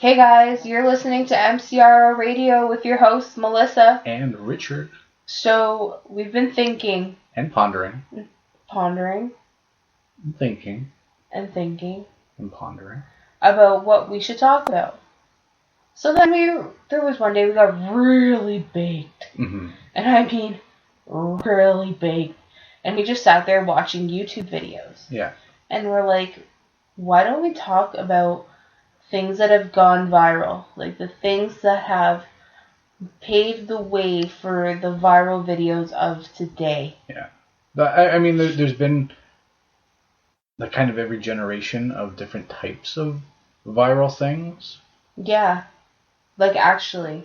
Hey guys, you're listening to MCRO Radio with your hosts, Melissa. And Richard. So, we've been thinking. And pondering. Pondering. And thinking. And thinking. And pondering. About what we should talk about. So then there was one day we got really baked. Mm-hmm. And I mean, really baked. And we just sat there watching YouTube videos. Yeah. And we're like, why don't we talk about things that have gone viral? Like the things that have paved the way for the viral videos of today. Yeah. I mean, there's been like kind of every generation of different types of viral things. Yeah. Like actually.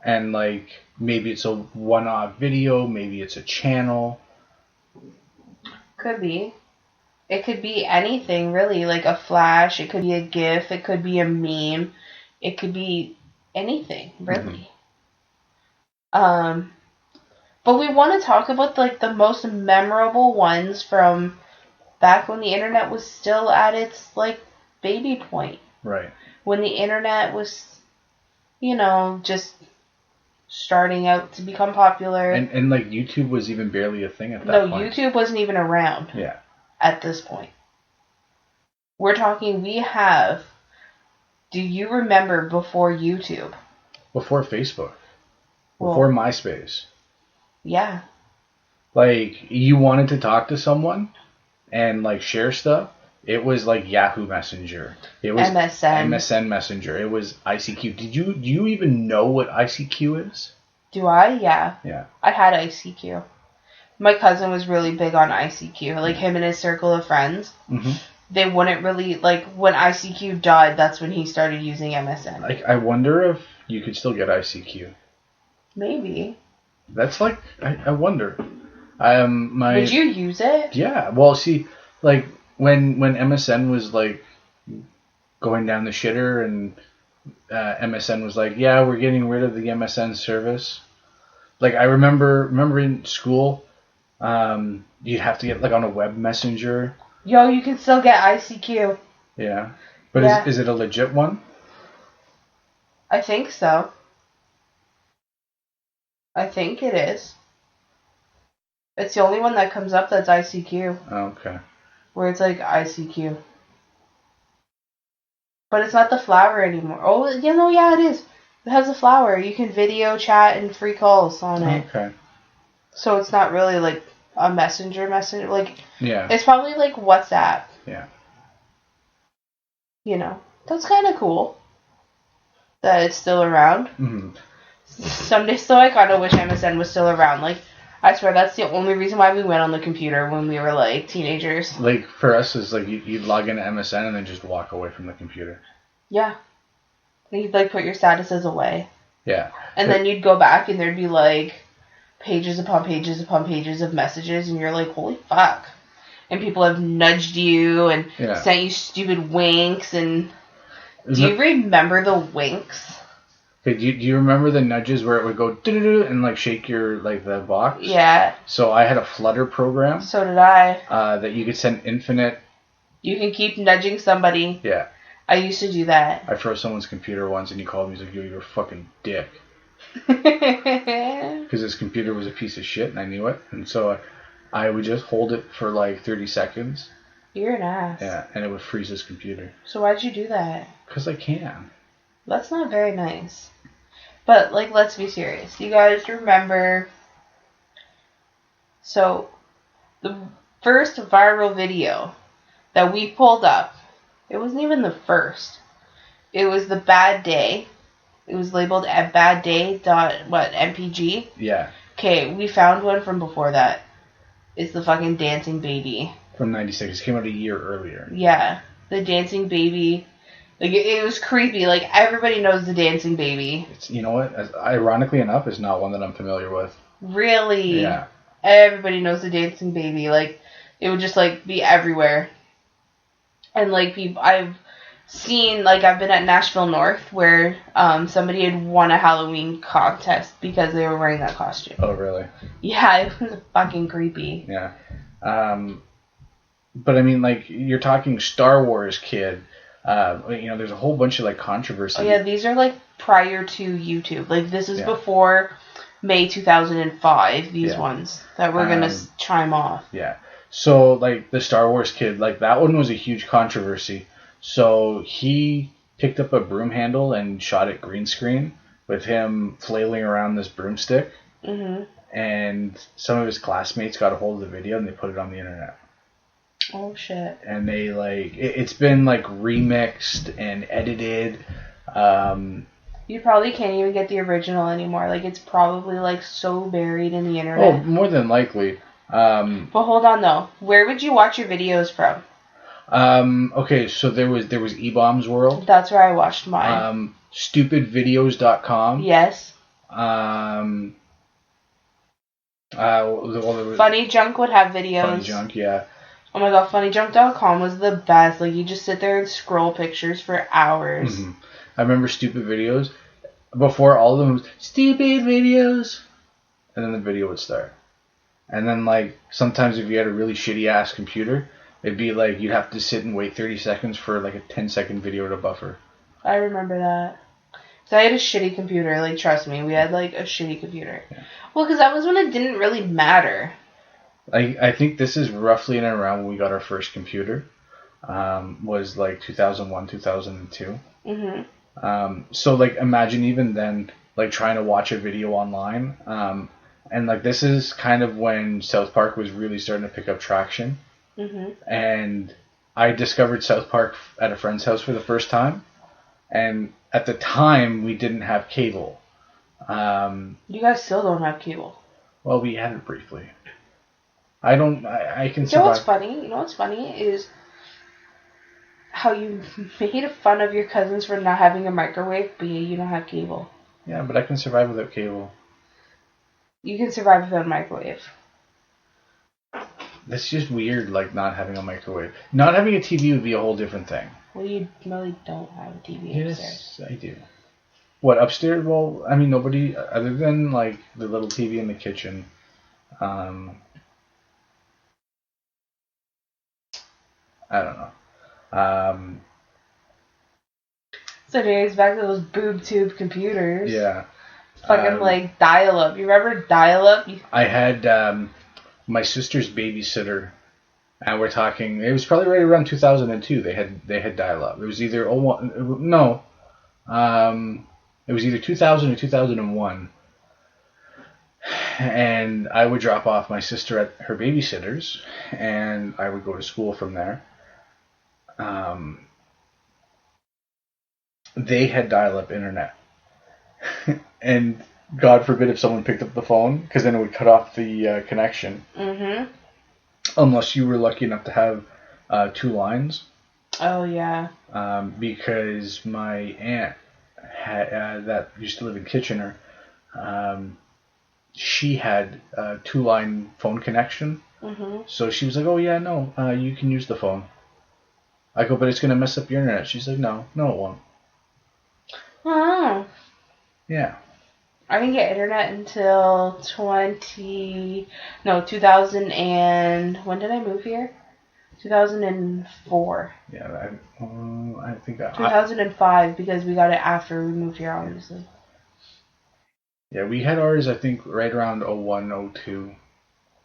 And like maybe it's a one-off video, maybe it's a channel. Could be. It could be anything, really. Like a flash, it could be a GIF, it could be a meme, it could be anything, really. Mm-hmm. But we want to talk about like the most memorable ones from back when the internet was still at its like baby point. Right. When the internet was, just starting out to become popular. And like YouTube was even barely a thing at that point. No, YouTube wasn't even around. Yeah. At this point. We're talking, do you remember before YouTube? Before Facebook. Before MySpace. Yeah. Like, you wanted to talk to someone and like share stuff. It was like Yahoo Messenger. It was MSN Messenger. It was ICQ. Do you even know what ICQ is? Do I? Yeah. Yeah. I had ICQ. My cousin was really big on ICQ. Like him and his circle of friends. Mm-hmm. They wouldn't really, like when ICQ died, that's when he started using MSN. Like, I wonder if you could still get ICQ. Maybe. That's like, I wonder. Would you use it? Yeah. Well, see, like when MSN was like going down the shitter and MSN was like, yeah, we're getting rid of the MSN service. Like I remember in school, you'd have to get like on a web messenger. Yo, you can still get ICQ. Yeah. But is it a legit one? I think so. I think it is. It's the only one that comes up that's ICQ. Okay. Where it's like ICQ. But it's not the flower anymore. Oh, yeah, it is. It has a flower. You can video chat and free calls on it. Okay. So it's not really like a messenger. Like, yeah. It's probably like WhatsApp. Yeah. That's kind of cool that it's still around. Mm-hmm. Someday, so I kind of wish MSN was still around. Like, I swear that's the only reason why we went on the computer when we were like teenagers. Like for us, is like you'd log into MSN and then just walk away from the computer. Yeah. You'd like put your statuses away. Yeah. And then you'd go back and there'd be like pages upon pages upon pages of messages and you're like, holy fuck. And people have nudged you and sent you stupid winks and... Do you remember the winks? Okay, do you remember the nudges where it would go do-do-do and like shake your like the box? Yeah. So I had a Flutter program. So did I. That you could send infinite. You can keep nudging somebody. Yeah. I used to do that. I froze someone's computer once and he called me and was like, you're a fucking dick. Because his computer was a piece of shit and I knew it. And so I would just hold it for like 30 seconds. You're an ass. Yeah, and it would freeze his computer. So why'd you do that? Because I can. That's not very nice. But, like, let's be serious. You guys remember... So, the first viral video that we pulled up, it wasn't even the first. It was the Bad Day. It was labeled at badday.MPG. Yeah. Okay, we found one from before that. It's the fucking Dancing Baby. From 96. It came out a year earlier. Yeah. The Dancing Baby. Like, it was creepy. Like, everybody knows the Dancing Baby. You know what? Ironically enough, it's not one that I'm familiar with. Really? Yeah. Everybody knows the Dancing Baby. Like, it would just, like, be everywhere. And, like, I've seen, like, I've been at Nashville North where somebody had won a Halloween contest because they were wearing that costume. Oh, really? Yeah, it was fucking creepy. Yeah. But I mean, like, you're talking Star Wars kid, There's a whole bunch of like controversy. Oh yeah, these are like prior to YouTube. Like this is before May 2005. These ones that we're gonna chime off. Yeah. So like the Star Wars kid, like that one was a huge controversy. So he picked up a broom handle and shot it green screen with him flailing around this broomstick. Mm-hmm. And some of his classmates got a hold of the video and they put it on the internet. Oh shit. And they like it's been like remixed and edited. You probably can't even get the original anymore. Like it's probably like so buried in the internet. Oh, more than likely. But hold on though. Where would you watch your videos from? Okay, so there was eBomb's World. That's where I watched mine. Stupidvideos.com. Yes. Funny Junk would have videos. Funny Junk, yeah. Oh my god, funnyjunk.com was the best. Like you just sit there and scroll pictures for hours. Mm-hmm. I remember Stupid Videos. Before all of them was Stupid Videos, and then the video would start. And then like sometimes if you had a really shitty ass computer, it'd be like you'd have to sit and wait 30 seconds for like a 10-second video to buffer. I remember that. So I had a shitty computer. Like trust me, we had like a shitty computer. Yeah. Well, because that was when it didn't really matter. I think this is roughly in and around when we got our first computer. Was like 2001, 2002. Mm-hmm. So like imagine even then like trying to watch a video online. And like this is kind of when South Park was really starting to pick up traction. Mm-hmm. And I discovered South Park at a friend's house for the first time. And at the time we didn't have cable. You guys still don't have cable. Well, we had it briefly. I can survive. You know what's funny is how you made fun of your cousins for not having a microwave, but you don't have cable. Yeah, but I can survive without cable. You can survive without a microwave. That's just weird, like not having a microwave. Not having a TV would be a whole different thing. Well, you really don't have a TV upstairs. Yes, I do. What, upstairs? Well, I mean, nobody, other than like the little TV in the kitchen. I don't know. So anyways, back to those boob tube computers. Yeah. Fucking like dial-up. You remember dial-up? I had my sister's babysitter, and we're talking. It was probably right around 2002. They had dial-up. It was either it was either 2000 or 2001. And I would drop off my sister at her babysitter's, and I would go to school from there. They had dial-up internet. And God forbid if someone picked up the phone, because then it would cut off the connection. Mm-hmm. Unless you were lucky enough to have 2 lines. Oh, yeah. Because my aunt had, that used to live in Kitchener, she had a 2-line phone connection. Mm-hmm. So she was like, oh, yeah, no, you can use the phone. I go, but it's going to mess up your internet. She's like, no, it won't. Oh. Yeah. I didn't get internet until 2000 and... When did I move here? 2004. Yeah, I think... 2005, because we got it after we moved here, obviously. Yeah, we had ours, I think, right around 01, 02.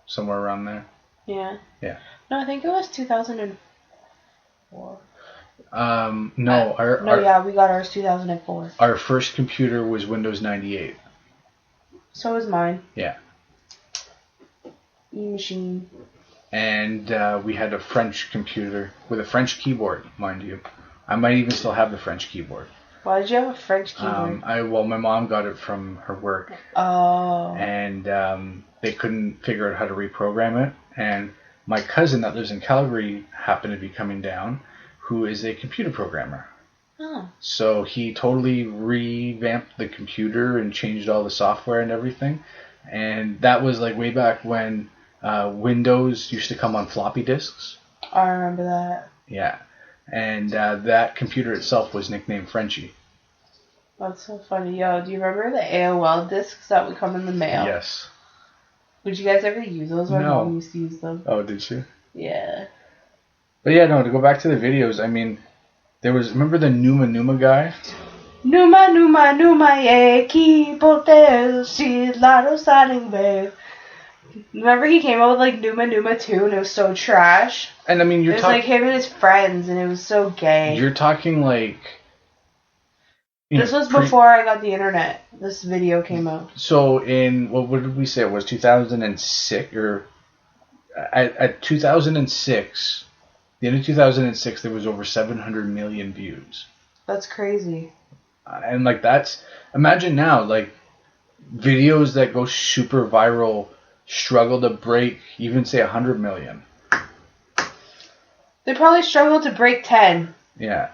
Somewhere around there. Yeah. Yeah. No, I think it was 2004. No, we got ours 2004. Our first computer was Windows 98. So was mine. Yeah. E-machine. And we had a French computer with a French keyboard, mind you. I might even still have the French keyboard. Why did you have a French keyboard? My mom got it from her work. Oh. And they couldn't figure out how to reprogram it. And my cousin that lives in Calgary happened to be coming down, who is a computer programmer. Oh. So he totally revamped the computer and changed all the software and everything. And that was like way back when Windows used to come on floppy disks. I remember that. Yeah. And that computer itself was nicknamed Frenchie. That's so funny. Yo, do you remember the AOL discs that would come in the mail? Yes. Would you guys ever use those? My mom used to use them. Oh, did she? Yeah. But yeah, no, to go back to the videos, I mean, remember the Numa guy? Numa, potel, she's lotto signing, babe. Remember he came out with like Numa 2 and it was so trash? And I mean, it was like him and his friends and it was so gay. You're talking like... This was before I got the internet. This video came out. So in, what did we say? It was 2006 or... At 2006, the end of 2006, there was over 700 million views. That's crazy. And like imagine now, like videos that go super viral struggle to break even say 100 million. They probably struggle to break 10. Yeah.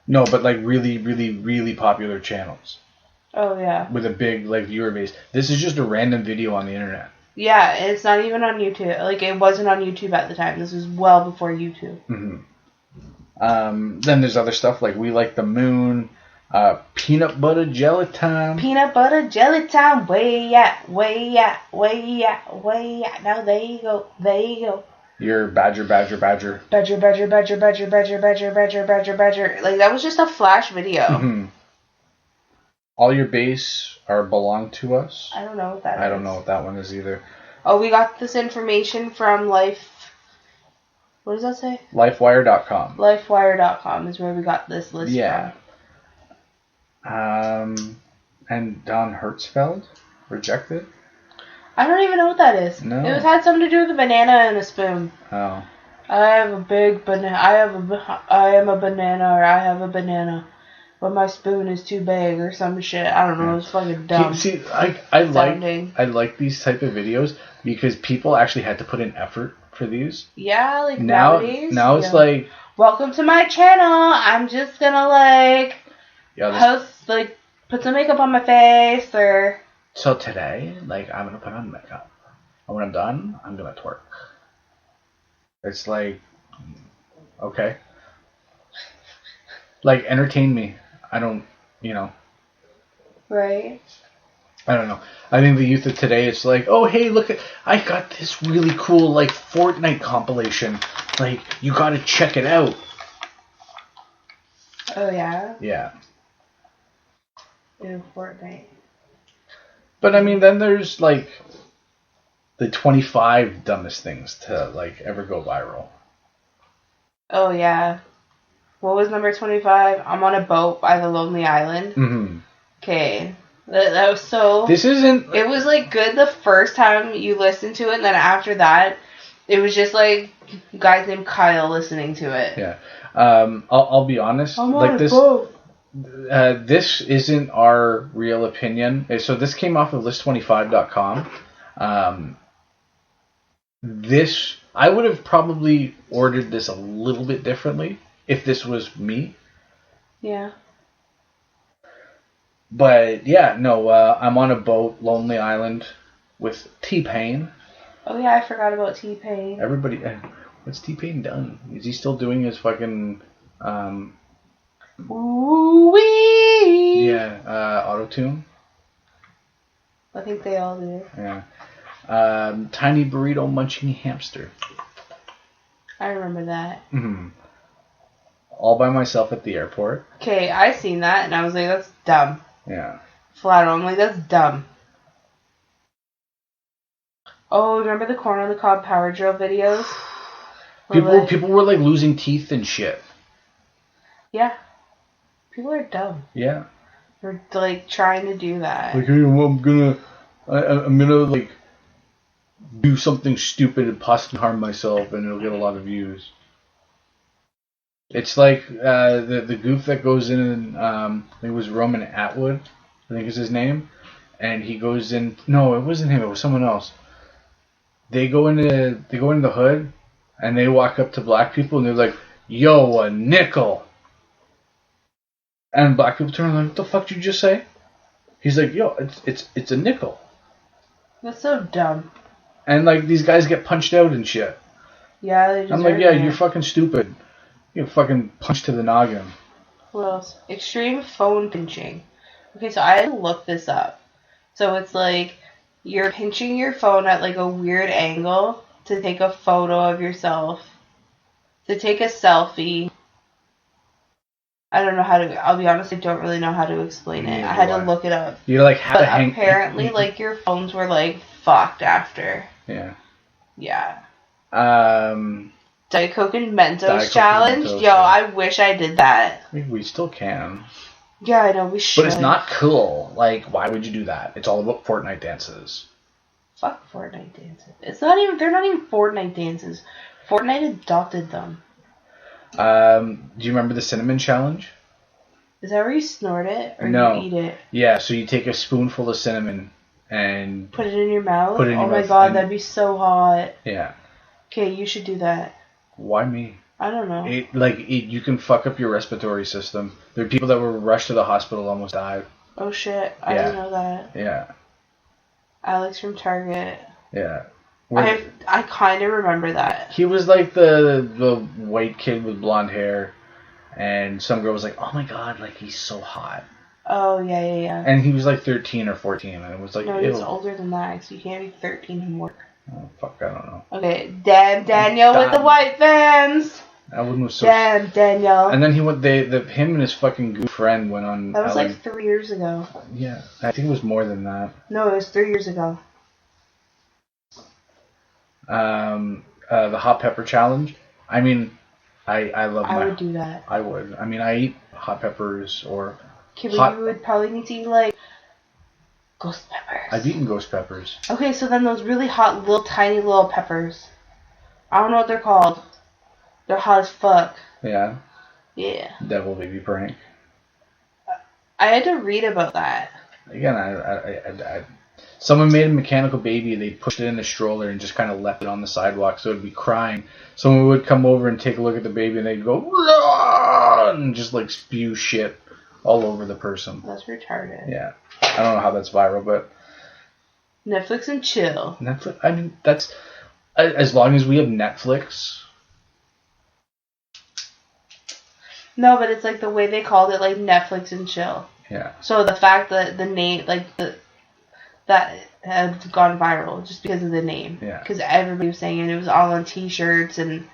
No, but like really, really, really popular channels. Oh yeah. With a big like viewer base. This is just a random video on the internet. Yeah, it's not even on YouTube. Like, it wasn't on YouTube at the time. This was well before YouTube. Mm-hmm. Then there's other stuff like We Like the Moon, Peanut Butter Jelly Time. Peanut Butter Jelly Time, way out, way out, way out, way out. Now there you go, there you go. Your Badger. Badger. Like, that was just a flash video. Mm-hmm. All Your Base Are Belong to Us. I don't know what that is. I don't know what that one is either. Oh, we got this information from Life... What does that say? Lifewire.com. Lifewire.com is where we got this list from. And Don Hertzfeld? Rejected? I don't even know what that is. No. It had something to do with a banana and a spoon. Oh. I have a big banana. I am a banana, or I have a banana. But my spoon is too big or some shit. I don't know. It's fucking dumb. See, I like these type of videos because people actually had to put in effort for these. Yeah, like nowadays. Now it's like, welcome to my channel. I'm just gonna like post, like, put some makeup on my face or. So today, like, I'm gonna put on makeup. And when I'm done, I'm gonna twerk. It's like, okay. Like, entertain me. I don't, Right. I don't know. I think the youth of today, it's like, oh, hey, look, I got this really cool, like, Fortnite compilation. Like, you gotta check it out. Oh, yeah? Yeah. Ew, Fortnite. But, I mean, then there's, like, the 25 dumbest things to, like, ever go viral. Oh, yeah. What was number 25? I'm on a boat by the Lonely Island. Mm-hmm. Okay. That was so... This isn't... It was, like, good the first time you listened to it, and then after that, it was just, like, guys named Kyle listening to it. Yeah. I'll be honest. I'm on a boat. This isn't our real opinion. So this came off of list25.com. I would have probably ordered this a little bit differently if this was me. Yeah. But yeah, no, I'm on a boat, Lonely Island, with T-Pain. Oh yeah, I forgot about T-Pain. Everybody, what's T-Pain done? Is he still doing his fucking, Ooh-wee! Yeah, auto-tune? I think they all do. Yeah. Tiny burrito munching hamster. I remember that. Mm-hmm. All by myself at the airport. Okay, I seen that and I was like, that's dumb. Yeah. Flat out, I'm like, that's dumb. Oh, remember the corn on the cob power drill videos? People were like losing teeth and shit. Yeah. People are dumb. Yeah. They're like trying to do that. Like, hey, well, I'm gonna like do something stupid and possibly harm myself, and it'll get a lot of views. It's like the goof that goes in. I think it was Roman Atwood, I think is his name, and he goes in. No, it wasn't him. It was someone else. They go into the hood, and they walk up to black people, and they're like, "Yo, a nickel." And black people turn around like, "What the fuck did you just say?" He's like, "Yo, it's a nickel." That's so dumb. And like these guys get punched out and shit. Yeah, they deserve I'm like, yeah, you're fucking stupid. You fucking punched to the noggin. What else? Extreme phone pinching. Okay, so I had to look this up. So it's like you're pinching your phone at like a weird angle to take a photo of yourself, to take a selfie, I don't know how to. I'll be honest, I don't really know how to explain it. I had to look it up. You like had but to hang. Apparently, like your phones were like fucked after. Yeah. Yeah. Diet Coke and Mentos challenge. Yo, yeah. I wish I did that. I mean, we still can. Yeah, I know we should. But it's not cool. Like, why would you do that? It's all about Fortnite dances. Fuck Fortnite dances. It's not even. They're not even Fortnite dances. Fortnite adopted them. Do you remember the cinnamon challenge? Is that where you snort it or no. you eat it? Yeah, so you take a spoonful of cinnamon and put it in your mouth. Put it in your mouth. Oh my god, that'd be so hot. Yeah. Okay, you should do that. Why me? I don't know. You can fuck up your respiratory system. There are people that were rushed to the hospital almost died. Oh shit, I didn't know that. Yeah. Alex from Target. Yeah. I kind of remember that. He was like the white kid with blonde hair, and some girl was like, "Oh my god, like he's so hot." Oh yeah. And he was like 13 or 14, and it was like, no, he's older than that, so you can't be 13 and work. Oh fuck, I don't know. Okay, damn Daniel with the white fans. That one was so. Damn Daniel. And then he went. Him and his fucking good friend went on. That was like 3 years ago. Yeah, I think it was more than that. No, it was 3 years ago. The hot pepper challenge. I mean, I love. I would do that. I would. I mean, I eat hot peppers or. Okay, but you would probably need to eat like ghost peppers. I've eaten ghost peppers. Okay, so then those really hot, little tiny little peppers. I don't know what they're called. They're hot as fuck. Yeah. Yeah. Devil baby prank. I had to read about that. Again, I someone made a mechanical baby. They pushed it in a stroller and just kind of left it on the sidewalk, so it'd be crying. Someone would come over and take a look at the baby, and they'd go "Run!" and just like spew shit all over the person. That's retarded. Yeah, I don't know how that's viral, but Netflix and chill. Netflix. I mean, that's as long as we have Netflix. No, but it's like the way they called it, like Netflix and chill. Yeah. So the fact that the name, like that had gone viral just because of the name. Yeah. Because everybody was saying it. It was all on T-shirts and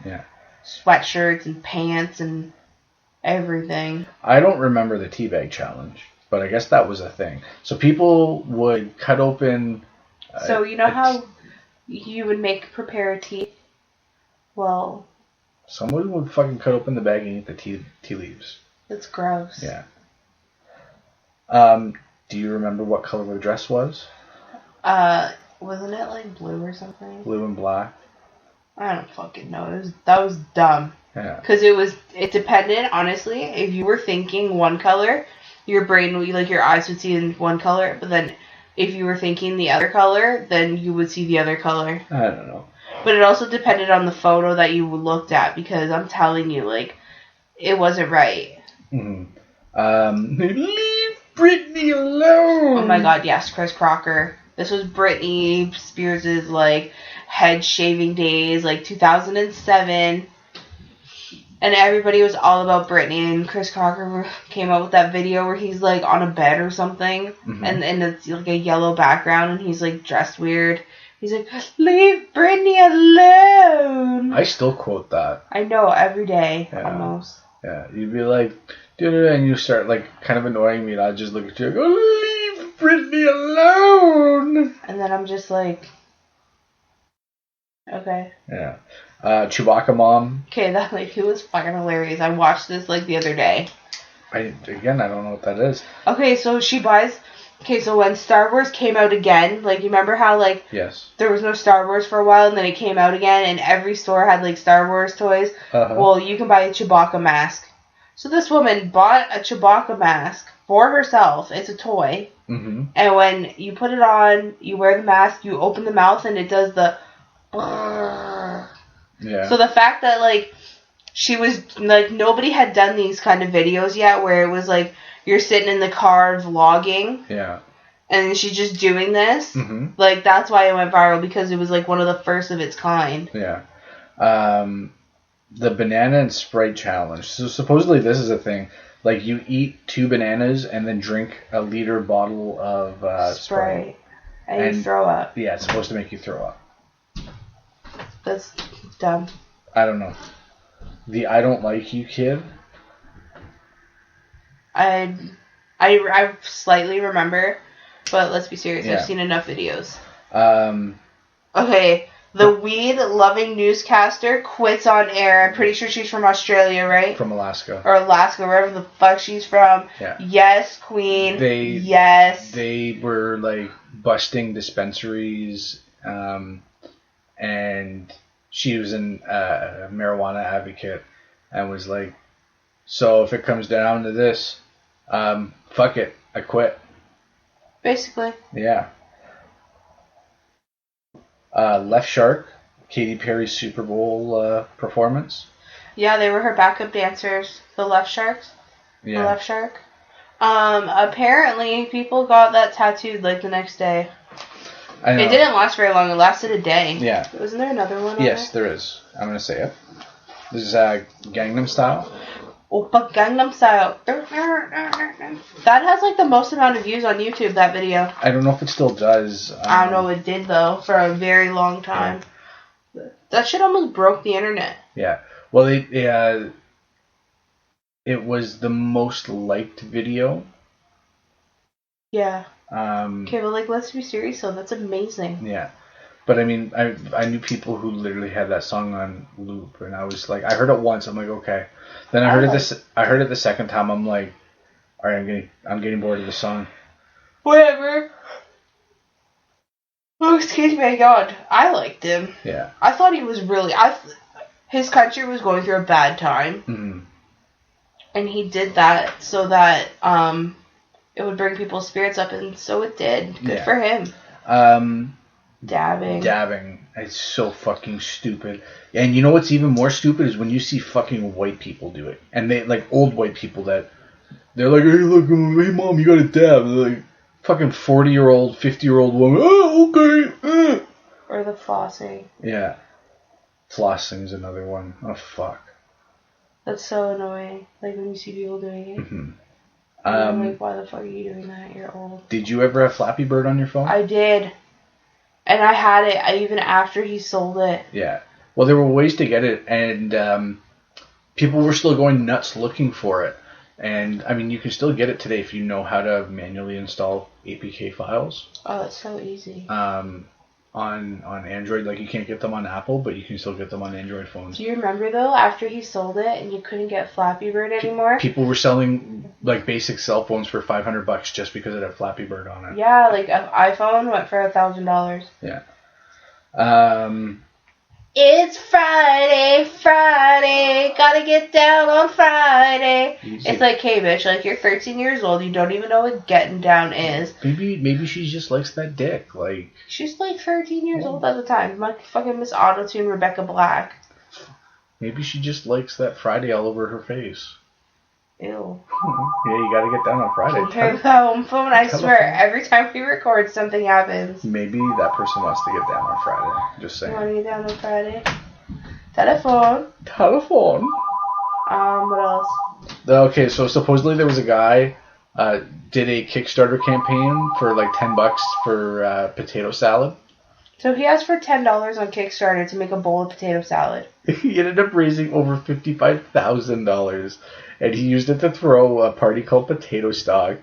sweatshirts and pants and everything. I don't remember the teabag challenge, but I guess that was a thing. So people would cut open. So you know how you would prepare a tea? Well. Someone would fucking cut open the bag and eat the tea leaves. That's gross. Yeah. Do you remember what color the dress was? Wasn't it like blue or something? Blue and black. I don't fucking know. That was dumb. Yeah. Because it depended, honestly, if you were thinking one color, your brain would, like, your eyes would see in one color, but then if you were thinking the other color, then you would see the other color. I don't know. But it also depended on the photo that you looked at, because I'm telling you, like, it wasn't right. Mm-hmm. Leave Britney alone! Oh my god, yes, Chris Crocker. This was Britney Spears' like head shaving days, like 2007, and everybody was all about Britney. And Chris Crocker came out with that video where he's like on a bed or something, and it's like a yellow background, and he's like dressed weird. He's like, "Leave Britney alone." I still quote that. I know, every day almost. Yeah, you'd be like, and you start like kind of annoying me, and I just look at you and go, "Leave Britney alone." And then I'm just like, okay. Yeah. Chewbacca mom. Okay, that lady was fucking hilarious. I watched this like the other day. I don't know what that is. Okay, so she buys. Okay, so when Star Wars came out again, like, you remember how, like, yes, there was no Star Wars for a while, and then it came out again, and every store had, like, Star Wars toys? Well, you can buy a Chewbacca mask. So this woman bought a Chewbacca mask for herself. It's a toy. Mm-hmm. And when you put it on, you wear the mask, you open the mouth, and it does the... Yeah. So the fact that, like, she was, like, nobody had done these kind of videos yet, where it was, like, you're sitting in the car vlogging. Yeah. And she's just doing this. Mm-hmm. Like, that's why it went viral, because it was, like, one of the first of its kind. Yeah. The banana and Sprite challenge. So supposedly this is a thing. Like, you eat 2 bananas and then drink a liter bottle of Sprite. And you throw up. Yeah, it's supposed to make you throw up. That's dumb. I don't know. The I don't like you kid. I slightly remember, but let's be serious. Yeah. I've seen enough videos. Um, Okay, the weed-loving newscaster quits on air. I'm pretty sure she's from Australia, right? from Alaska. Or Alaska, wherever the fuck she's from. Yeah. Yes, queen. Yes. They were like busting dispensaries, and she was a marijuana advocate, and was like, so if it comes down to this, fuck it, I quit. Basically. Yeah. Left Shark, Katy Perry's Super Bowl performance. Yeah, they were her backup dancers. The Left Sharks. Yeah. The Left Shark. Apparently people got that tattooed like the next day. I know. It didn't last very long. It lasted a day. Yeah. Wasn't there another one? Yes, there is. I'm gonna say it. This is Gangnam Style. Oppa Gangnam Style. That has like the most amount of views on YouTube, that video. I don't know if it still does. I don't know, it did though, for a very long time. Yeah. That shit almost broke the internet. Yeah. Well, it was the most liked video. Yeah. Okay, but like, let's be serious though, that's amazing. Yeah. But I mean, I knew people who literally had that song on loop, and I was like, I heard it once, I'm like, okay. Then I heard it the second time, I'm like, all right, I'm getting bored of the song. Whatever. Oh, excuse me, God, I liked him. Yeah. I thought he was really. His country was going through a bad time, mm-hmm. and he did that so that it would bring people's spirits up, and so it did. Good for him. Dabbing. It's so fucking stupid. And you know what's even more stupid is when you see fucking white people do it. And they, like, old white people that, they're like, hey, look, hey, mom, you gotta dab. They're like, fucking 40-year-old, 50-year-old woman, oh, okay. Or the flossing. Yeah. Flossing's another one. Oh, fuck. That's so annoying. Like, when you see people doing it. Mm-hmm. I'm like, why the fuck are you doing that? You're old. Did you ever have Flappy Bird on your phone? I did. And I had it even after he sold it. Yeah. Well, there were ways to get it, and people were still going nuts looking for it. And, I mean, you can still get it today if you know how to manually install APK files. Oh, it's so easy. On Android. Like, you can't get them on Apple, but you can still get them on Android phones. Do you remember, though, after he sold it and you couldn't get Flappy Bird anymore? People were selling, like, basic cell phones for $500 just because it had Flappy Bird on it. Yeah, like, an iPhone went for $1,000. Yeah. It's Friday, gotta get down on Friday. It's like, hey, bitch, like, you're 13 years old, you don't even know what getting down is. Maybe she just likes that dick, like... She's like 13 years old at the time. My fucking Miss Autotune Rebecca Black. Maybe she just likes that Friday all over her face. Ew. Yeah, you gotta get down on Friday. Compare with the home phone, I swear, every time we record, something happens. Maybe that person wants to get down on Friday. Just saying. You want to get down on Friday? Telephone. What else? Okay, so supposedly there was a guy did a Kickstarter campaign for like $10 for potato salad. So he asked for $10 on Kickstarter to make a bowl of potato salad. He ended up raising over $55,000, and he used it to throw a party called Potato Stock.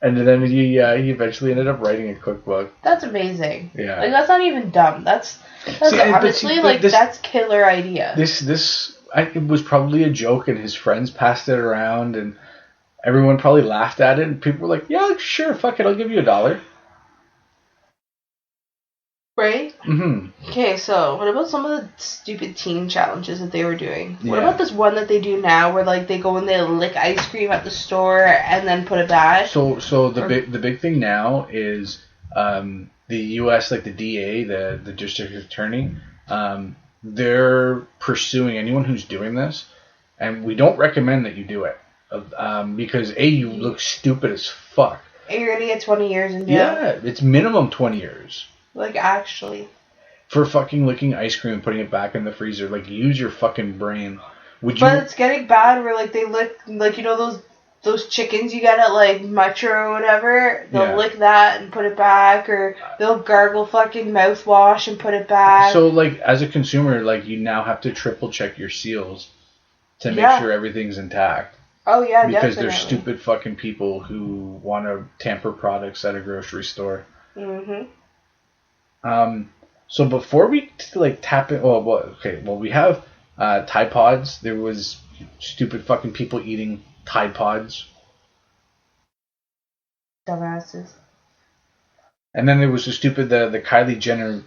And then he eventually ended up writing a cookbook. That's amazing. Yeah. Like, that's not even dumb. That's honestly, that's killer idea. It was probably a joke, and his friends passed it around, and everyone probably laughed at it, and people were like, yeah, sure, fuck it, I'll give you $1. Right? Mm-hmm. Okay, so what about some of the stupid teen challenges that they were doing? Yeah. What about this one that they do now where, like, they go and they lick ice cream at the store and then put it back? So the big thing now is the U.S., like the DA, the district attorney, they're pursuing anyone who's doing this, and we don't recommend that you do it because you look stupid as fuck. And you're gonna get 20 years in jail. Yeah, it's minimum 20 years. Like, actually. For fucking licking ice cream and putting it back in the freezer. Like, use your fucking brain. But it's getting bad where, like, they lick, like, you know those chickens you get at, like, M.C.R.O. or whatever? They'll lick that and put it back, or they'll gargle fucking mouthwash and put it back. So, like, as a consumer, like, you now have to triple check your seals to make sure everything's intact. Oh yeah, because definitely. they're stupid fucking people who want to tamper products at a grocery store. Mm-hmm. So before we like tap it, well, we have Tide Pods. There was stupid fucking people eating Tide Pods, Dumbasses. and then there was the Kylie Jenner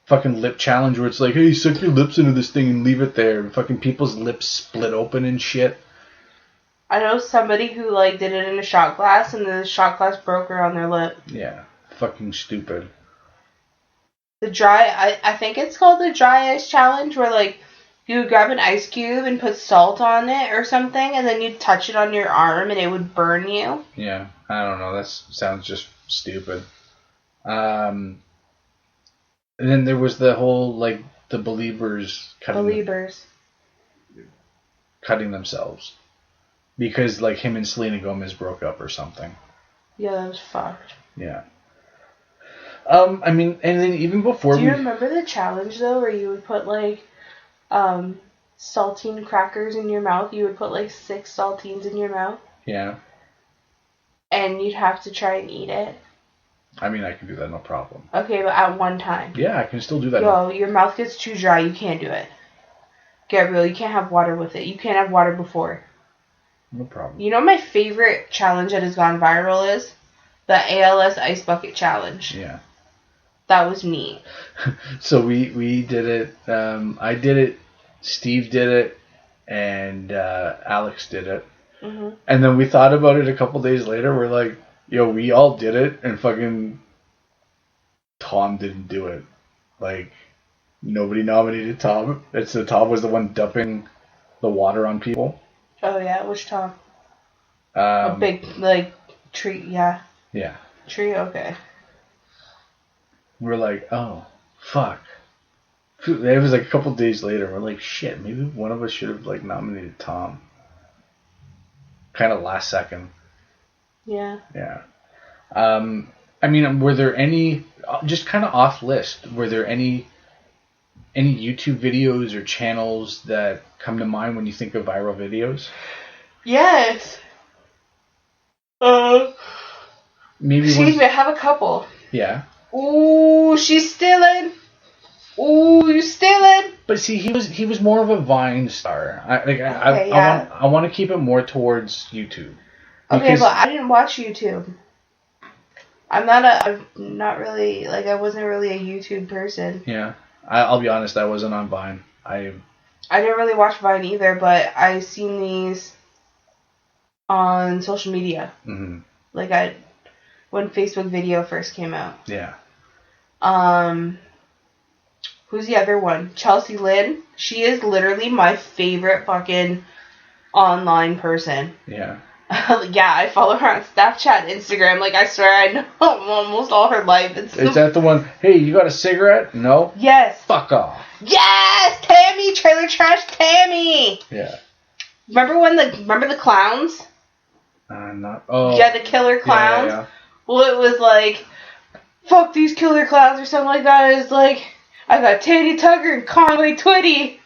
fucking lip challenge where it's like, hey, suck your lips into this thing and leave it there. And fucking people's lips split open and shit. I know somebody who like did it in a shot glass and the shot glass broke around their lip. Yeah, fucking stupid. I think it's called the dry ice challenge, where like you would grab an ice cube and put salt on it or something, and then you'd touch it on your arm and it would burn you. Yeah, I don't know. That sounds just stupid. And then there was the whole like the believers cutting themselves because like him and Selena Gomez broke up or something. Yeah, that was fucked. Yeah. I mean, and then even before Do you remember the challenge though, where you would put like saltine crackers in your mouth? You would put like 6 saltines in your mouth. Yeah. And you'd have to try and eat it. I mean, I can do that, no problem. Okay, but at one time. Yeah, I can still do that. Yo, your mouth gets too dry. You can't do it. Get real. You can't have water with it. You can't have water before. No problem. You know my favorite challenge that has gone viral is? The ALS Ice Bucket Challenge. Yeah. That was neat. So we did it. I did it. Steve did it. And Alex did it. Mm-hmm. And then we thought about it a couple days later. We're like, yo, we all did it, and fucking Tom didn't do it. Like, nobody nominated Tom. Tom was the one dumping the water on people. Oh yeah, which Tom? A big like tree, yeah. Yeah. Tree, okay. We're like, oh, fuck. It was like a couple days later. We're like, shit, maybe one of us should have like nominated Tom. Kind of last second. Yeah. Yeah. I mean, were there any, just kind of off list, were there any YouTube videos or channels that come to mind when you think of viral videos? Yes. Maybe excuse me, I have a couple. Yeah. Ooh, she's stealing. Ooh, you stealing. But see, he was more of a Vine star. I want to keep it more towards YouTube. Okay, but I didn't watch YouTube. I'm not really, like, I wasn't really a YouTube person. Yeah. I'll be honest, I wasn't on Vine. I didn't really watch Vine either, but I seen these on social media. Mm-hmm. Like, when Facebook video first came out. Yeah. Who's the other one? Chelsea Lynn. She is literally my favorite fucking online person. Yeah. Yeah, I follow her on Snapchat, Instagram. Like, I swear I know almost all her life. Is that the one, hey, you got a cigarette? No? Yes. Fuck off. Yes! Tammy! Trailer Trash Tammy! Yeah. Remember the clowns? Oh. Yeah, the killer clowns? Yeah. Well, it was like, fuck these killer clowns or something like that. It's like, I got Tandy Tugger and Conway Twitty.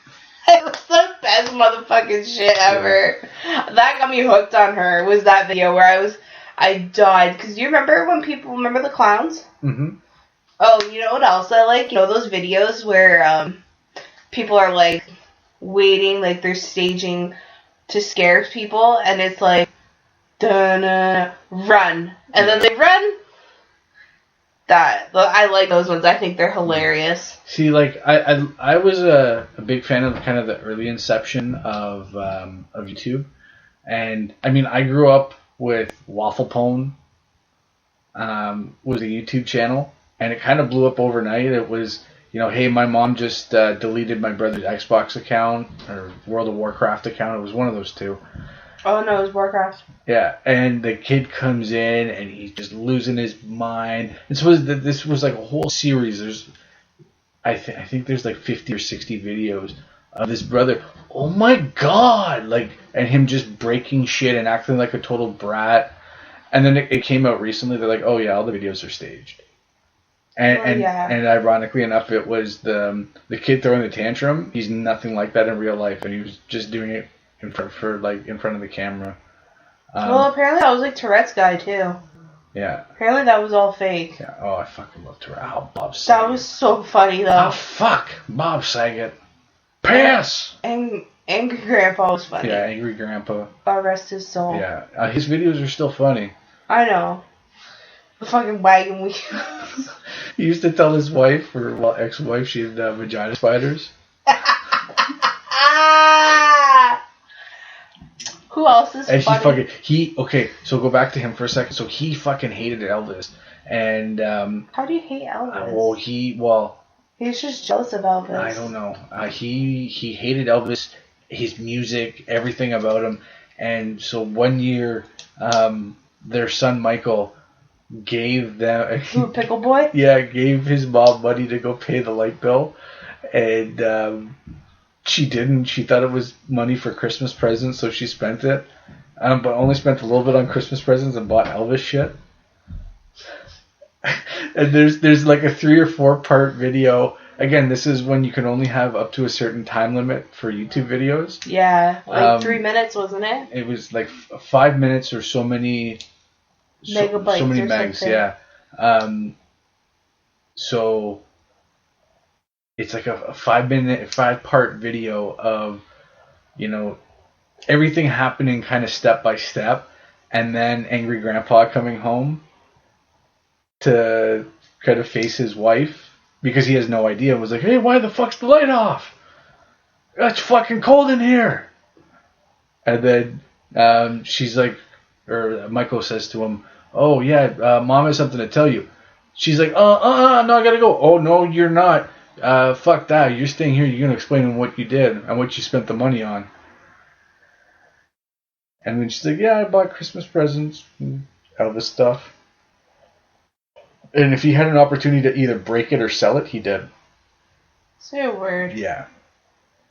It was the best motherfucking shit ever. Yeah. That got me hooked on her, was that video where I died. Because you remember when people remember the clowns? Mm-hmm. Oh, you know what else I like? You know those videos where people are like waiting, like they're staging to scare people, and it's like, dun run. And then they run. I like those ones. I think they're hilarious. See, like I was a big fan of kind of the early inception of YouTube, and I mean I grew up with Waffle Pone. Was a YouTube channel, and it kind of blew up overnight. It was, you know, hey, my mom just deleted my brother's Xbox account or World of Warcraft account. It was one of those two. Oh no, it was Warcraft. Yeah, and the kid comes in and he's just losing his mind. And so this was like a whole series. I think there's like 50 or 60 videos of this brother. Oh my god! Like, and him just breaking shit and acting like a total brat. And then it came out recently. They're like, oh yeah, all the videos are staged. And ironically enough, it was the kid throwing the tantrum. He's nothing like that in real life, and he was just doing it in front of the camera. Well, apparently that was like Tourette's guy too. Yeah. Apparently that was all fake. Yeah. Oh, I fucking love Tourette. Oh, Bob Saget. That was so funny though. Oh fuck, Bob Saget. Pass. And Angry Grandpa was funny. Yeah, Angry Grandpa. God rest his soul. Yeah, his videos are still funny. I know. The fucking wagon wheels. He used to tell his wife, or ex-wife, she had vagina spiders. Who else is and funny? So go back to him for a second. So he fucking hated Elvis. And how do you hate Elvis? He's just jealous of Elvis. I don't know. He hated Elvis, his music, everything about him. And so one year, their son Michael gave them Pickle Boy? Yeah, gave his mom money to go pay the light bill, and she didn't. She thought it was money for Christmas presents, so she spent it, but only spent a little bit on Christmas presents and bought Elvis shit. And there's like a 3 or 4 part video. Again, this is when you can only have up to a certain time limit for YouTube videos. Yeah, like 3 minutes, wasn't it? It was like 5 minutes or so many megabytes, so many or megs, something. Yeah. So it's like a 5-part video of, everything happening kind of step by step, and then Angry Grandpa coming home to kind of face his wife because he has no idea. And was like, "Hey, why the fuck's the light off? It's fucking cold in here." And then she's like, or Michael says to him, "Oh yeah, Mom has something to tell you." She's like, no, I gotta go." "Oh no, you're not. Fuck that. You're staying here. You're gonna explain what you did and what you spent the money on." And then she's like, "Yeah, I bought Christmas presents and Elvis stuff." And if he had an opportunity to either break it or sell it, he did. Say a word. Yeah.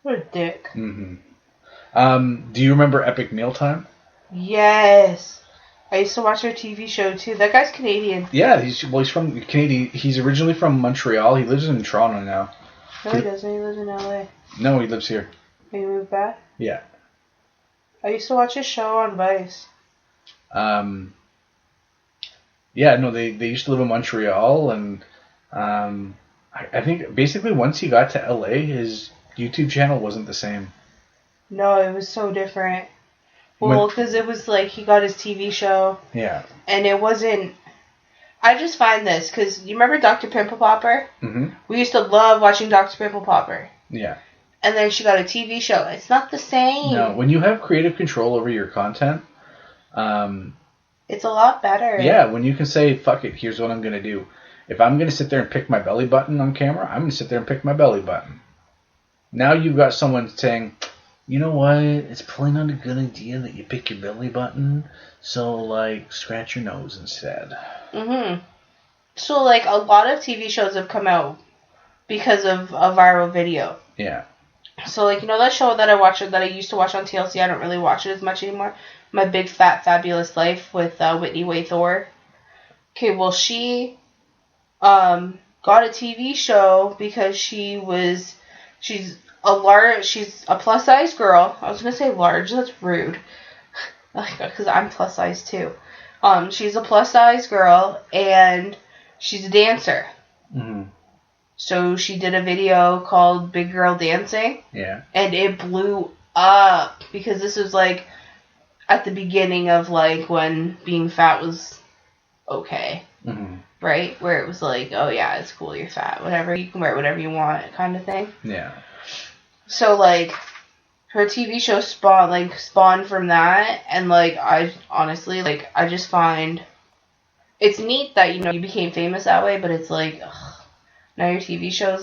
What a dick. Mm-hmm. Do you remember Epic Mealtime? Yes. I used to watch their TV show too. That guy's Canadian. Yeah, he's from Canada. He's originally from Montreal. He lives in Toronto now. No, he doesn't. He lives in LA. No, he lives here. He moved back? Yeah. I used to watch his show on Vice. Yeah, no, they used to live in Montreal, and I think basically once he got to LA, his YouTube channel wasn't the same. No, it was so different. Well, because it was like he got his TV show. Yeah. And it wasn't... I just find this, because you remember Dr. Pimple Popper? Mm-hmm. We used to love watching Dr. Pimple Popper. Yeah. And then she got a TV show. It's not the same. No, when you have creative control over your content... it's a lot better. Yeah, when you can say, "Fuck it, here's what I'm going to do. If I'm going to sit there and pick my belly button on camera, I'm going to sit there and pick my belly button." Now you've got someone saying, "You know what, it's probably not a good idea that you pick your belly button, so, scratch your nose instead." Mm-hmm. So, a lot of TV shows have come out because of a viral video. Yeah. So, that show that I used to watch on TLC, I don't really watch it as much anymore. My Big Fat Fabulous Life with Whitney Waythor. Okay, well, she got a TV show because she's a plus size girl. I was gonna say large, that's rude. Because I'm plus size too. She's a plus size girl and she's a dancer. Mm-hmm. So she did a video called Big Girl Dancing. Yeah. And it blew up because this was at the beginning of when being fat was okay. Mm-hmm. Right? Where it was oh yeah, it's cool, you're fat, whatever, you can wear whatever you want kind of thing. Yeah. So her TV show spawned from that, and I honestly I just find it's neat that you became famous that way, but it's now your TV shows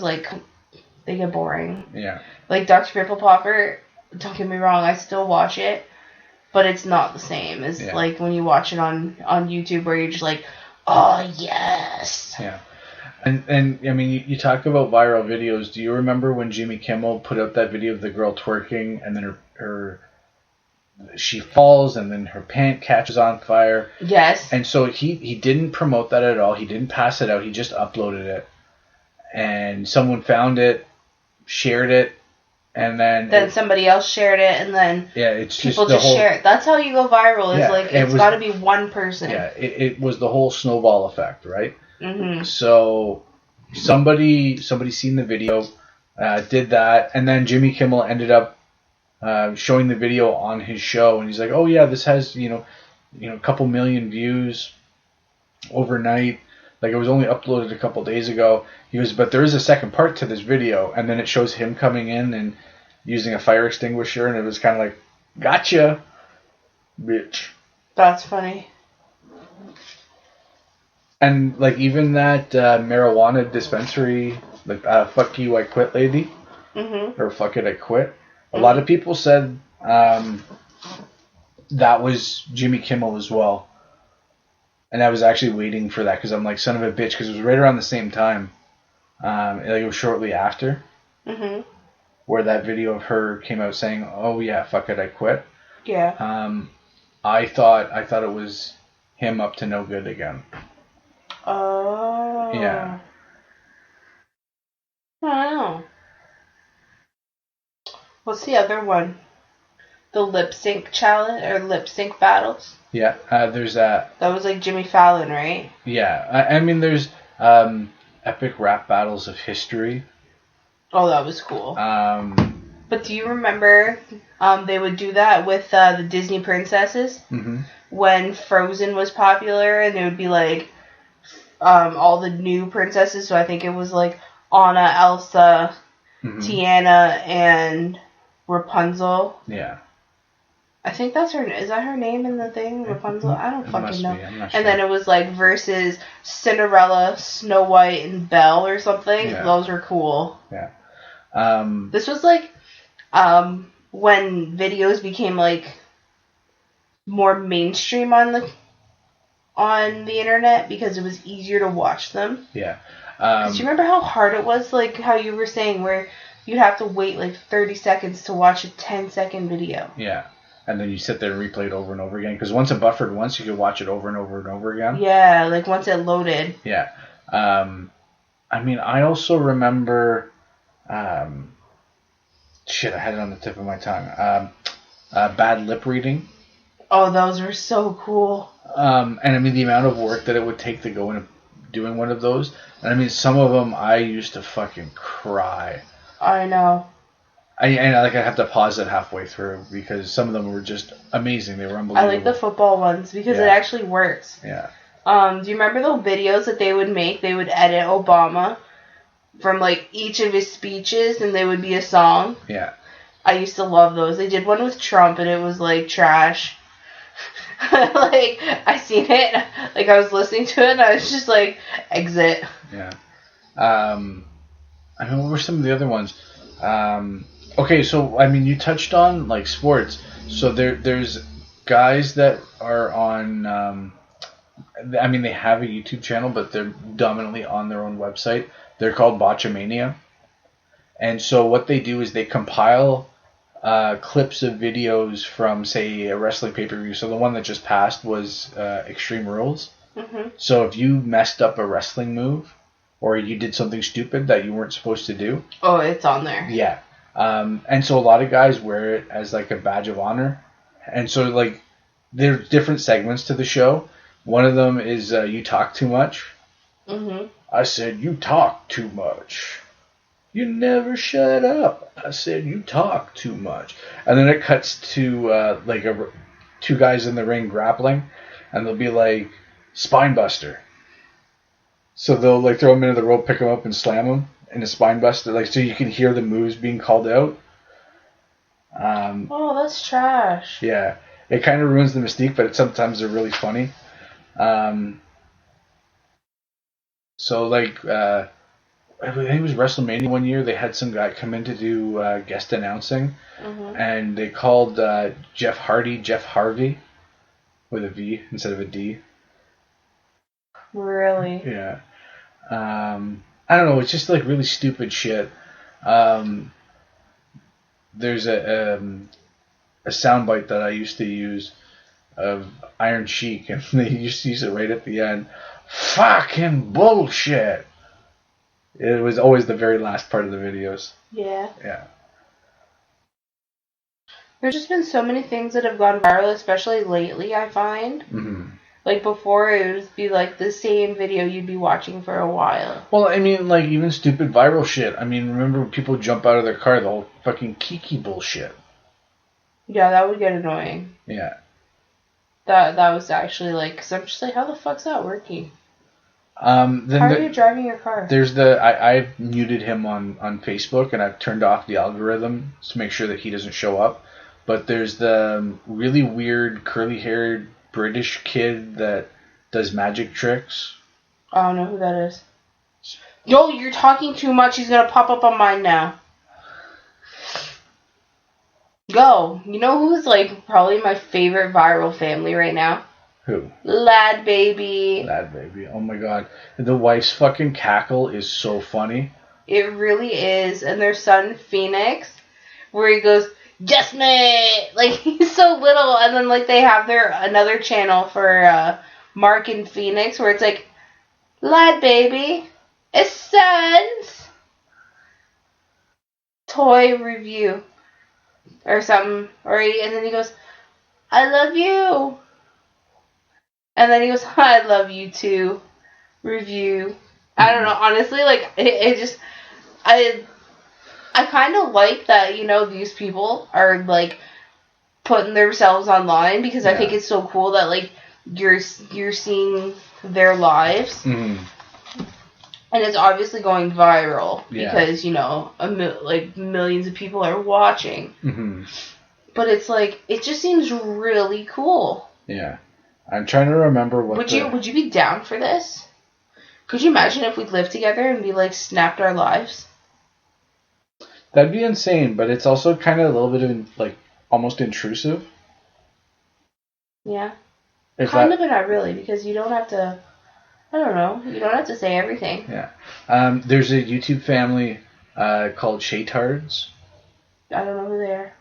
they get boring. Yeah. Dr. Pimple Popper, don't get me wrong, I still watch it, but it's not the same as when you watch it on YouTube where you're just oh yes. Yeah. And I mean, you talk about viral videos. Do you remember when Jimmy Kimmel put out that video of the girl twerking and then she falls and then her pant catches on fire? Yes. And so he didn't promote that at all. He didn't pass it out. He just uploaded it. And someone found it, shared it, And then somebody else shared it, and then it's people just share it. That's how you go viral. It's got to be one person. Yeah, it was the whole snowball effect, right? Mm-hmm. So somebody seen the video, did that, and then Jimmy Kimmel ended up showing the video on his show, and he's like, "Oh yeah, this has a couple million views overnight. Like, it was only uploaded a couple days ago." He was, but there is a second part to this video, and then it shows him coming in and using a fire extinguisher, and it was kind of like, "Gotcha, bitch." That's funny. And like even that marijuana dispensary, like "fuck you, I quit" lady, or "fuck it, I quit." A lot of people said that was Jimmy Kimmel as well. And I was actually waiting for that because I'm like, son of a bitch, because it was right around the same time. Like it was shortly after where that video of her came out saying, "Oh yeah, fuck it, I quit." Yeah. I thought it was him up to no good again. Oh. Yeah. I don't know. What's the other one? The lip sync challenge or lip sync battles? Yeah, there's that. That was like Jimmy Fallon, right? Yeah, I mean, there's epic rap battles of history. Oh, that was cool. But do you remember they would do that with the Disney princesses? Mm-hmm. When Frozen was popular, and it would be like all the new princesses. So I think it was like Anna, Elsa, Tiana, and Rapunzel. Yeah. I think that's her. Is that her name in the thing? Rapunzel? I don't fucking know. I'm not sure. And then it was like versus Cinderella, Snow White, and Belle or something. Yeah. Those were cool. Yeah. This was like when videos became like more mainstream on the internet because it was easier to watch them. Yeah. Because you remember how hard it was, like how you were saying, where you'd have to wait like 30 seconds to watch a 10-second video. Yeah. And then you sit there and replay it over and over again. Because once it buffered once, you could watch it over and over and over again. Yeah, like once it loaded. Yeah. I mean, I also remember... shit, I had it on the tip of my tongue. Bad lip reading. Oh, those were so cool. And I mean, the amount of work that it would take to go into doing one of those. And I mean, some of them I used to fucking cry. I know. I'd have to pause it halfway through because some of them were just amazing. They were unbelievable. I like the football ones because it actually works. Yeah. Do you remember those videos that they would make? They would edit Obama from like each of his speeches, and they would be a song. Yeah. I used to love those. They did one with Trump, and it was like trash. Like I seen it, like I was listening to it, and I was just like, exit. Yeah. I mean, what were some of the other ones? Okay, so I mean, you touched on like sports. So there's guys that are on. I mean, they have a YouTube channel, but they're dominantly on their own website. They're called Botchamania, and so what they do is they compile clips of videos from, say, a wrestling pay-per-view. So the one that just passed was Extreme Rules. Mm-hmm. So if you messed up a wrestling move, or you did something stupid that you weren't supposed to do, oh, it's on there. Yeah. And so a lot of guys wear it as like a badge of honor. And so like there's different segments to the show. One of them is you talk too much. Mm-hmm. I said, you talk too much. You never shut up. I said, you talk too much. And then it cuts to like two guys in the ring grappling. And they'll be like, spine buster. So they'll like throw him into the rope, pick him up, and slam him. In a spine buster, like so you can hear the moves being called out. Oh, that's trash. Yeah, it kind of ruins the mystique, but sometimes they're really funny. So like, I think it was WrestleMania one year. They had some guy come in to do guest announcing, and they called Jeff Harvey, with a V instead of a D. Really? Yeah. I don't know. It's just like really stupid shit. There's a soundbite that I used to use of Iron Sheik, and they used to use it right at the end. Fucking bullshit. It was always the very last part of the videos. Yeah. Yeah. There's just been so many things that have gone viral, especially lately, I find. Mm-hmm. Like, before, it would be, like, the same video you'd be watching for a while. Well, I mean, like, even stupid viral shit. I mean, remember when people jump out of their car, the whole fucking Kiki bullshit. Yeah, that would get annoying. Yeah. That was actually, like, because I'm just like, how the fuck's that working? Then how are you driving your car? There's I've muted him on Facebook, and I've turned off the algorithm to make sure that he doesn't show up. But there's the really weird curly-haired British kid that does magic tricks. I don't know who that is. Yo, you're talking too much. He's gonna pop up on mine now. Go. You know who's, like, probably my favorite viral family right now? Who? Lad Baby. Lad Baby. Oh my god. The wife's fucking cackle is so funny. It really is. And their son, Phoenix, where he goes, yes, mate! Like, he's so little. And then, like, they have another channel for Mark and Phoenix where it's like, Lad Baby, it's son's toy review. Or something. And then he goes, I love you. And then he goes, I love you too. Review. I don't know. Honestly, like, it just... I kind of like that, you know, these people are, like, putting themselves online because I think it's so cool that, like, you're seeing their lives. Mm-hmm. And it's obviously going viral because, you know, like, millions of people are watching. Mm-hmm. But it's like, it just seems really cool. Yeah. I'm trying to remember what Would you be down for this? Could you imagine if we lived together and we, like, snapped our lives? That'd be insane, but it's also kind of a little bit of, like, almost intrusive. Yeah. Kind of, but not really, because you don't have to... I don't know. You don't have to say everything. Yeah. There's a YouTube family called Shaytards. I don't know who they are.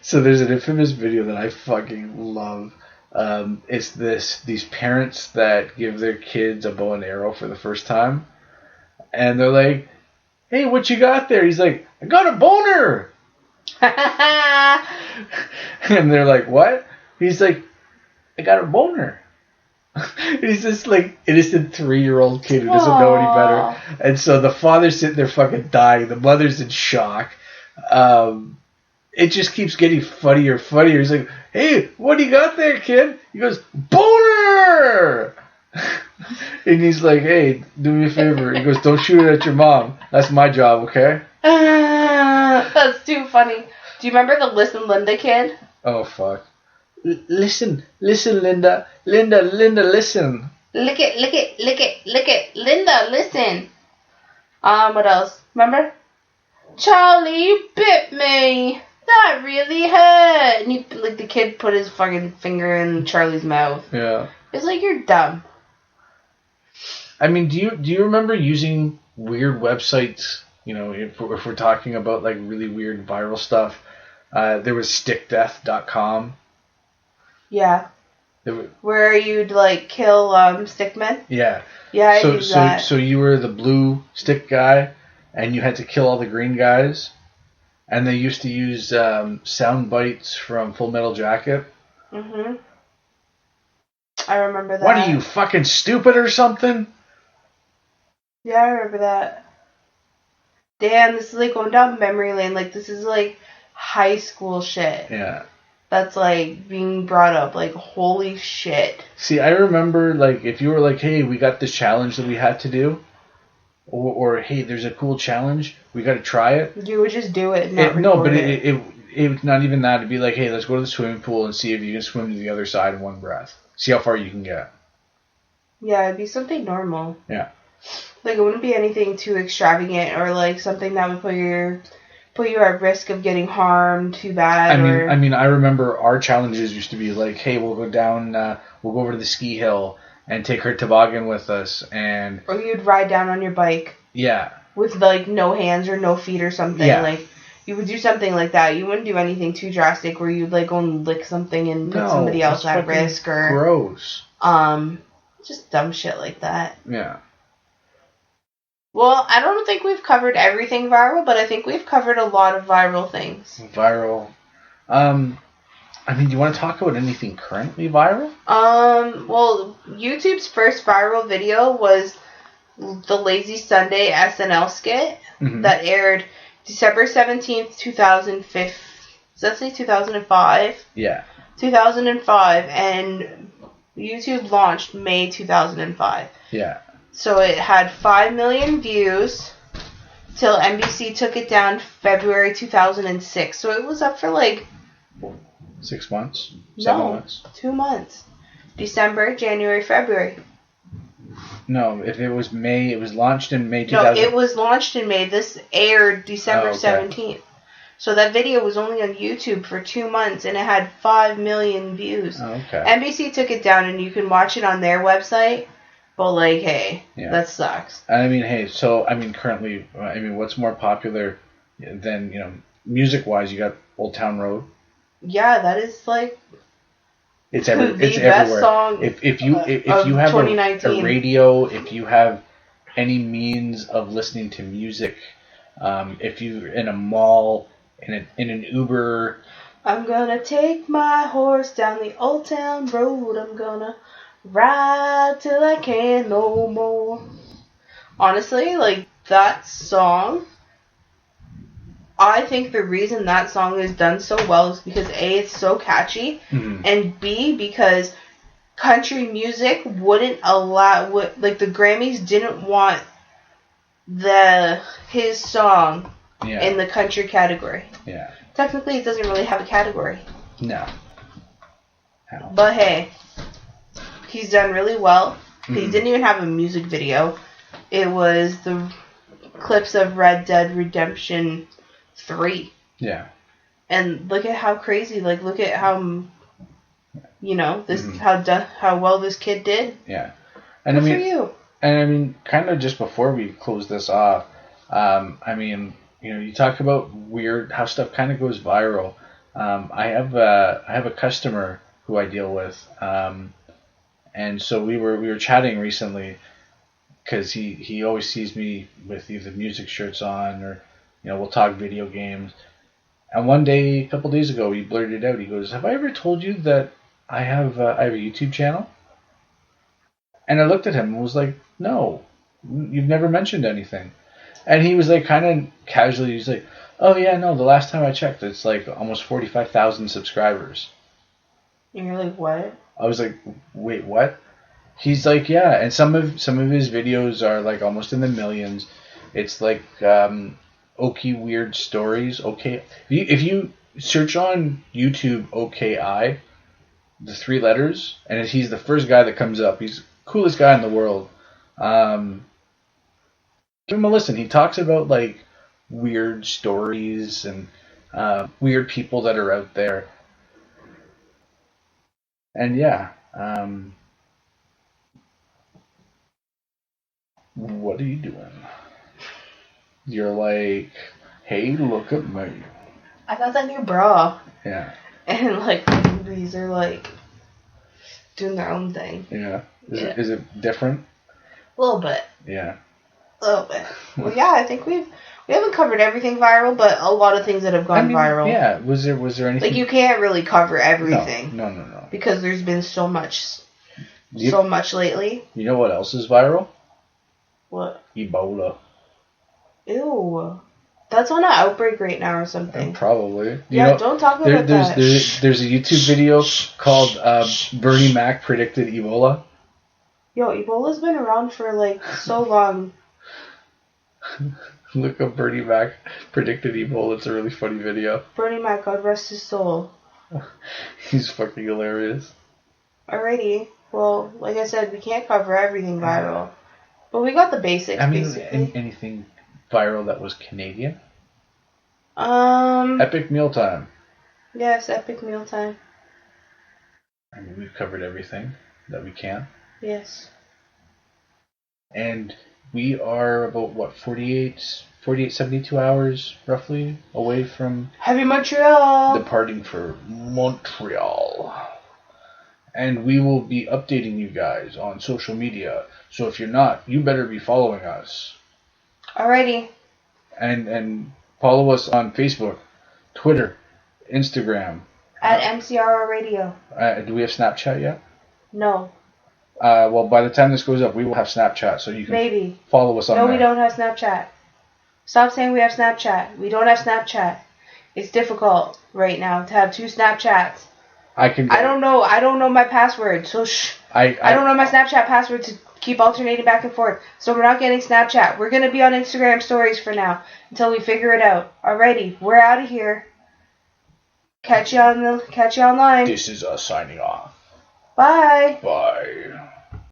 So there's an infamous video that I fucking love. It's these parents that give their kids a bow and arrow for the first time. And they're like, hey, what you got there? He's like, I got a boner! And they're like, what? He's like, I got a boner. And he's this, like, innocent 3-year-old kid who doesn't know any better. And so the father's sitting there fucking dying. The mother's in shock. It just keeps getting funnier and funnier. He's like, hey, what do you got there, kid? He goes, boner! And he's like, hey, do me a favor. He goes, don't shoot it at your mom. That's my job, okay? That's too funny. Do you remember the Listen Linda kid? Oh, fuck. Listen, Linda. Linda, listen. Lick it. Linda, listen. What else? Remember? Charlie, you bit me. That really hurt. And the kid put his fucking finger in Charlie's mouth. Yeah. It's like, you're dumb. I mean, do you remember using weird websites? You know, if we're talking about, like, really weird viral stuff. There was stickdeath.com. Yeah. Where you'd, like, kill stickmen? Yeah. Yeah, I used that. So you were the blue stick guy, and you had to kill all the green guys. And they used to use sound bites from Full Metal Jacket. Mm-hmm. I remember that. What are you, fucking stupid or something? Yeah, I remember that. Damn, this is like going down memory lane. Like, this is like high school shit. Yeah. That's like being brought up. Like, holy shit. See, I remember, like, if you were like, hey, we got this challenge that we had to do. Or hey, there's a cool challenge. We got to try it. You would just do it. It's not even that. It'd be like, hey, let's go to the swimming pool and see if you can swim to the other side in one breath. See how far you can get. Yeah, it'd be something normal. Yeah. Like, it wouldn't be anything too extravagant or like something that would put you at risk of getting harmed too bad. I mean, I remember our challenges used to be like, hey, we'll go down, we'll go over to the ski hill and take her toboggan with us, and or you'd ride down on your bike. Yeah. With like no hands or no feet or something. Yeah. Like, you would do something like that. You wouldn't do anything too drastic where you'd like go and lick something and put somebody else at risk or gross. Just dumb shit like that. Yeah. Well, I don't think we've covered everything viral, but I think we've covered a lot of viral things. Viral. I mean, do you want to talk about anything currently viral? Well, YouTube's first viral video was the Lazy Sunday SNL skit that aired December 17th, 2005. Does that say 2005? Yeah. 2005, and YouTube launched May 2005. Yeah. So it had 5 million views till NBC took it down February 2006. So it was up for like 6 months? 7 months? 2 months. December, January, February. No, if it was May, it was launched in May 2000. No, it was launched in May. This aired December 17th. So that video was only on YouTube for 2 months, and it had 5 million views. Oh, okay. NBC took it down, and you can watch it on their website. But, like, hey, that sucks. I mean, hey, so, I mean, currently, I mean, what's more popular than, you know, music-wise, you got Old Town Road. Yeah, that is, like, it's the everywhere. best song if you have a radio, if you have any means of listening to music, if you're in a mall, in an Uber. I'm gonna take my horse down the Old Town Road. I'm gonna ride till I can't no more. Honestly, like, that song, I think the reason that song is done so well is because A, it's so catchy, and B, because country music wouldn't allow, like, the Grammys didn't want his song in the country category. Yeah. Technically, it doesn't really have a category. No. But hey, he's done really well. He didn't even have a music video. It was the clips of Red Dead Redemption 3. Yeah. And look at how crazy, like, look at how, you know, this how well this kid did. Yeah. And Good for you. And I mean, kind of just before we close this off, I mean, you know, you talk about how stuff kind of goes viral. I have a customer who I deal with, and so we were chatting recently because he always sees me with either music shirts on or, you know, we'll talk video games. And one day, a couple days ago, he blurted out. He goes, "Have I ever told you that I have a YouTube channel?" And I looked at him and was like, "No, you've never mentioned anything." And he was like, kind of casually, he's like, "Oh yeah, no, the last time I checked, it's like almost 45,000 subscribers." And you're like, "What?" I was like, "Wait, what?" He's like, "Yeah," and some of his videos are like almost in the millions. It's like Oki Weird Stories. Okay, if you search on YouTube OKI, the 3 letters, and he's the first guy that comes up. He's the coolest guy in the world. Give him a listen. He talks about like weird stories and weird people that are out there. And yeah, what are you doing? You're like, "Hey, look at me." I got that new bra. Yeah. And like these are like doing their own thing. Yeah. Is it different? A little bit. Yeah. A little bit. Well, yeah, I think we haven't covered everything viral, but a lot of things that have gone viral. Yeah. Was there anything? Like, you can't really cover everything. No. Because there's been so much lately. You know what else is viral? What? Ebola. Ew. That's on an outbreak right now or something. Probably. Don't talk about that. There's a YouTube video called Bernie Mac Predicted Ebola. Yo, Ebola's been around for like so long. Look up Bernie Mac Predicted Ebola. It's a really funny video. Bernie Mac, God rest his soul. He's fucking hilarious. Alrighty. Well, like I said, we can't cover everything viral. But we got the basics, I mean, basically. anything viral that was Canadian? Um. Epic Mealtime. Yes, Epic Mealtime. I mean, we've covered everything that we can. Yes. And we are about, 48, 72 hours, roughly, away from... Happy Montreal! Departing for Montreal. And we will be updating you guys on social media. So if you're not, you better be following us. Alrighty. And follow us on Facebook, Twitter, Instagram. At MCRO Radio. Do we have Snapchat yet? No. Well, by the time this goes up, we will have Snapchat, so you can Maybe. follow us on No, there. we don't have Snapchat. Stop saying we have Snapchat. We don't have Snapchat. It's difficult right now to have 2 Snapchats. I don't know my password, so shh. I don't know my Snapchat password to keep alternating back and forth. So we're not getting Snapchat. We're gonna be on Instagram stories for now until we figure it out. Alrighty, we're out of here. Catch you online. This is us signing off. Bye. Bye.